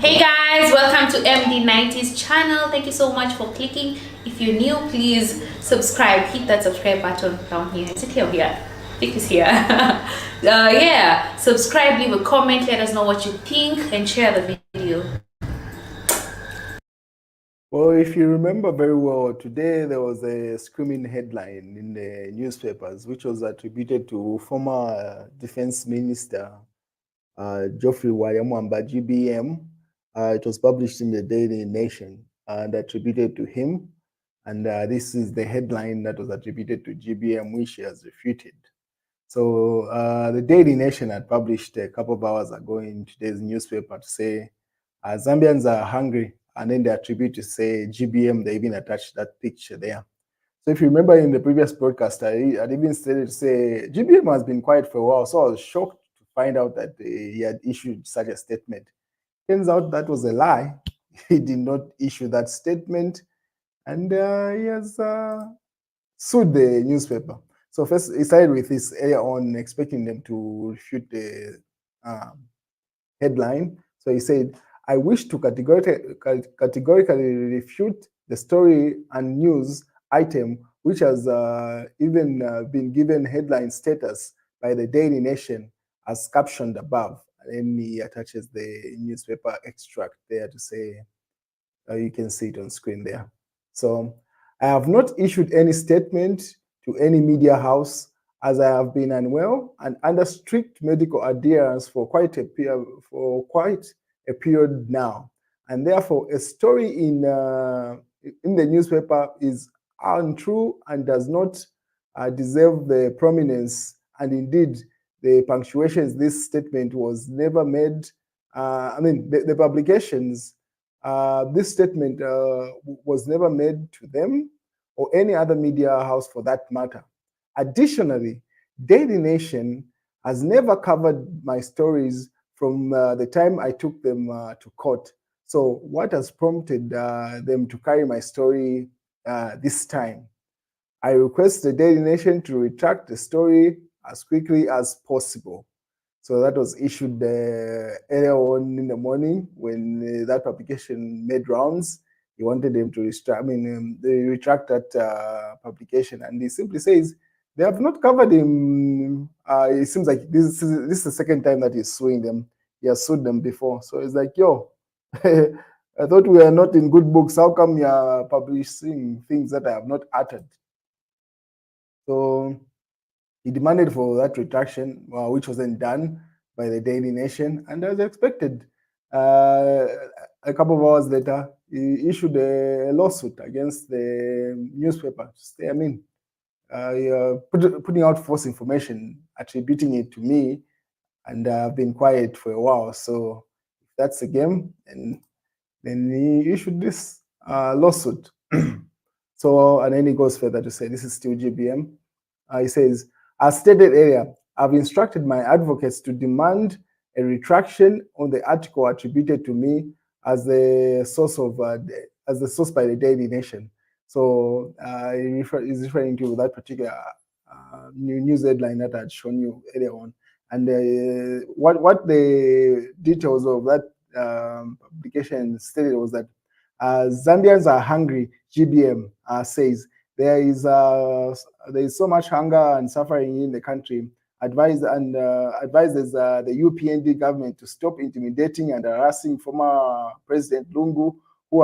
Hey guys, welcome to MD90's channel. Thank you so much for clicking. If you're new, please subscribe. Hit that subscribe button down here. Is it here or here? I think it's here. Yeah, subscribe, leave a comment, let us know what you think, and share the video. Well, if you remember very well, today there was a screaming headline in the newspapers, which was attributed to former Defense Minister Geoffrey Wayamwamba, GBM. It was published in the Daily Nation and attributed to him. And this is the headline that was attributed to GBM, which he has refuted. So the Daily Nation had published a couple of hours ago in today's newspaper to say Zambians are hungry, and then they attribute to say GBM, they even attached that picture there. So if you remember in the previous broadcast, I'd even stated to say GBM has been quiet for a while, so I was shocked to find out that he had issued such a statement. Turns out that was a lie. He did not issue that statement, and he has sued the newspaper. So first, he started with this earlier on, expecting them to refute the headline. So he said, I wish to categorically refute the story and news item, which has even been given headline status by the Daily Nation as captioned above. And then he attaches the newspaper extract there to say, you can see it on screen there. So I have not issued any statement to any media house as I have been unwell and under strict medical adherence for quite a period now. And therefore, a story in the newspaper is untrue and does not deserve the prominence. And indeed, the punctuations this statement was never made. The publications, this statement was never made to them or any other media house for that matter. Additionally, Daily Nation has never covered my stories from the time I took them to court. So what has prompted them to carry my story this time? I request the Daily Nation to retract the story as quickly as possible. So that was issued earlier on in the morning when that publication made rounds. He wanted them to retract that publication, and he simply says they have not covered him. It seems like this is the second time that he's suing them. He has sued them before, so it's like, yo, I thought we are not in good books. How come you are publishing things that I have not uttered? So he demanded for that retraction, which wasn't done by the Daily Nation, and as expected, a couple of hours later, he issued a lawsuit against the newspaper. Putting out false information, attributing it to me, and I've been quiet for a while. So if that's the game, and then he issued this lawsuit. So, and then he goes further to say, this is still GBM. He says, as stated earlier, I've instructed my advocates to demand a retraction on the article attributed to me as the source by the Daily Nation. So he's referring to that particular news headline that I had shown you earlier on. And what the details of that publication stated was that Zambians are hungry, GBM says. There is so much hunger and suffering in the country. Advises the UPND government to stop intimidating and harassing former President Lungu, who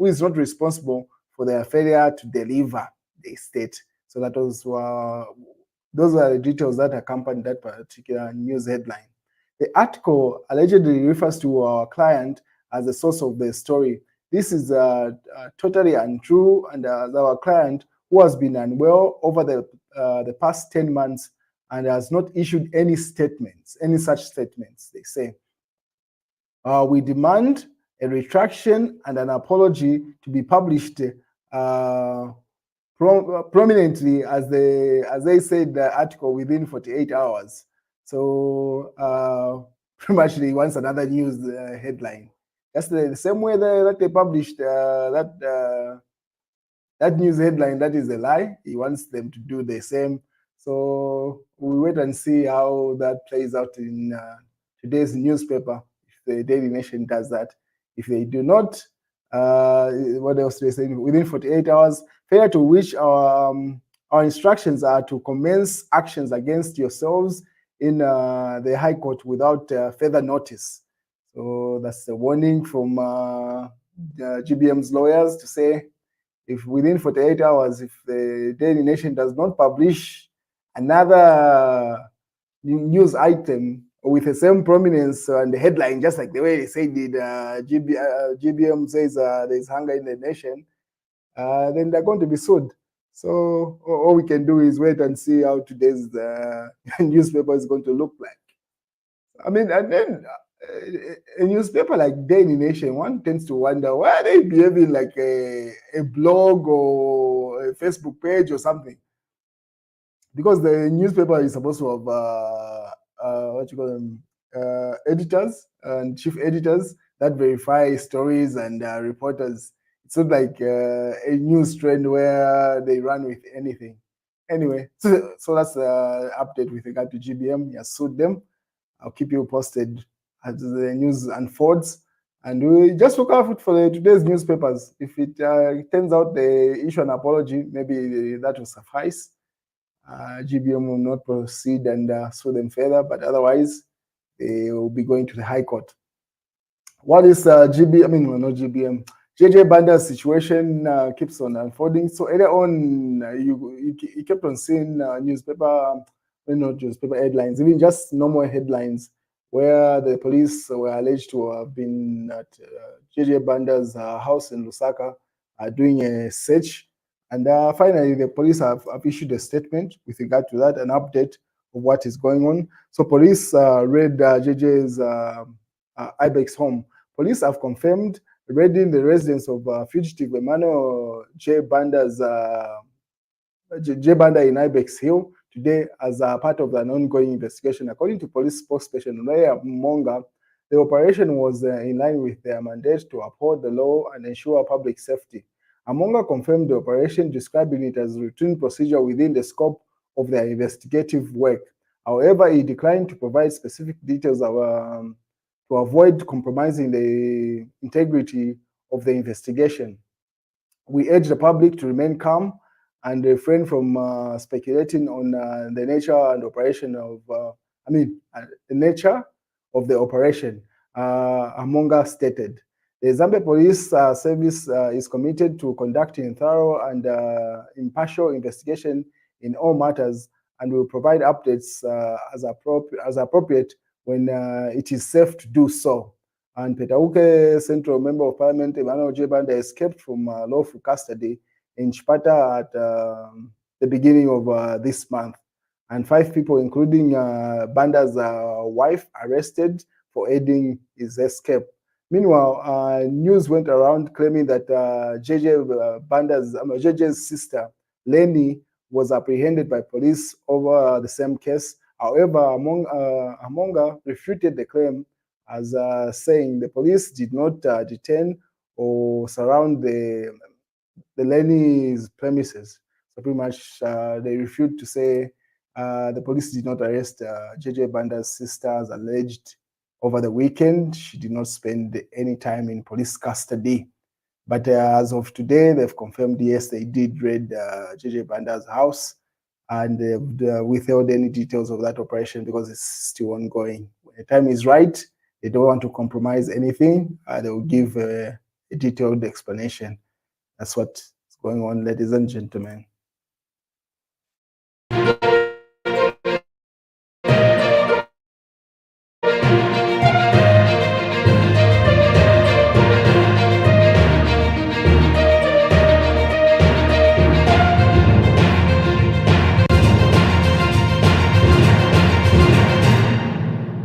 is not responsible for their failure to deliver, they state. So that was those are the details that accompanied that particular news headline. The article allegedly refers to our client as the source of the story. This is totally untrue, and our client, who has been unwell over the past 10 months and has not issued any such statements, they say. We demand a retraction and an apology to be published prominently, as they said, the article within 48 hours. So pretty much he wants another news headline. That's the same way that they published that news headline. That is a lie. He wants them to do the same. So we'll wait and see how that plays out in today's newspaper. the Daily Nation does that. If they do not, what else do they say? Within 48 hours, failure to which our instructions are to commence actions against yourselves in the High Court without further notice. So that's a warning from GBM's lawyers to say, if within 48 hours, if the Daily Nation does not publish another news item with the same prominence and the headline, just like the way they say did, GBM says there's hunger in the nation, then they're going to be sued. So all we can do is wait and see how today's newspaper is going to look like. I mean, and then a newspaper like Daily Nation, one tends to wonder, why are they behaving like a blog or a Facebook page or something? Because the newspaper is supposed to have what you call them, editors and chief editors that verify stories and reporters. It's not like a news trend where they run with anything. Anyway, so that's the update with regard to GBM. He has sued them. I'll keep you posted as the news unfolds. And we just look out for today's newspapers. If it turns out they issue an apology, maybe that will suffice. GBM will not proceed and sue them further, but otherwise, they will be going to the High Court. What is GBM? I mean, well, not GBM. JJ Banda's situation keeps on unfolding. So earlier on, you kept on seeing newspaper headlines, even just normal headlines, where the police were alleged to have been at JJ Banda's house in Lusaka doing a search. And finally, the police have issued a statement with regard to that, an update of what is going on. So police raid JJ's Ibex home. Police have confirmed raiding the residence of fugitive Emmanuel J. Banda's J. Banda in Ibex Hill today as a part of an ongoing investigation. According to police spokesperson Raya Monga, the operation was in line with their mandate to uphold the law and ensure public safety. Amonga confirmed the operation, describing it as routine procedure within the scope of their investigative work. However, he declined to provide specific details to avoid compromising the integrity of the investigation. We urge the public to remain calm and refrain from speculating on the nature and operation of, the nature of the operation, Amonga stated. The Zambia Police Service is committed to conducting thorough and impartial investigation in all matters, and will provide updates as appropriate when it is safe to do so. And Petauke Central Member of Parliament Emmanuel J. Banda escaped from lawful custody in Chipata at the beginning of this month. And 5 people, including Banda's wife, arrested for aiding his escape. Meanwhile, news went around claiming that JJ's sister, Lenny, was apprehended by police over the same case. However, Amonga refuted the claim as saying the police did not detain or surround the Lenny's premises. So pretty much they refute to say the police did not arrest JJ Banda's sister as alleged over the weekend. She did not spend any time in police custody. But as of today, they've confirmed, yes, they did raid JJ Banda's house, and they've withheld any details of that operation because it's still ongoing. When the time is right, they don't want to compromise anything. They will give a detailed explanation. That's what's going on, ladies and gentlemen.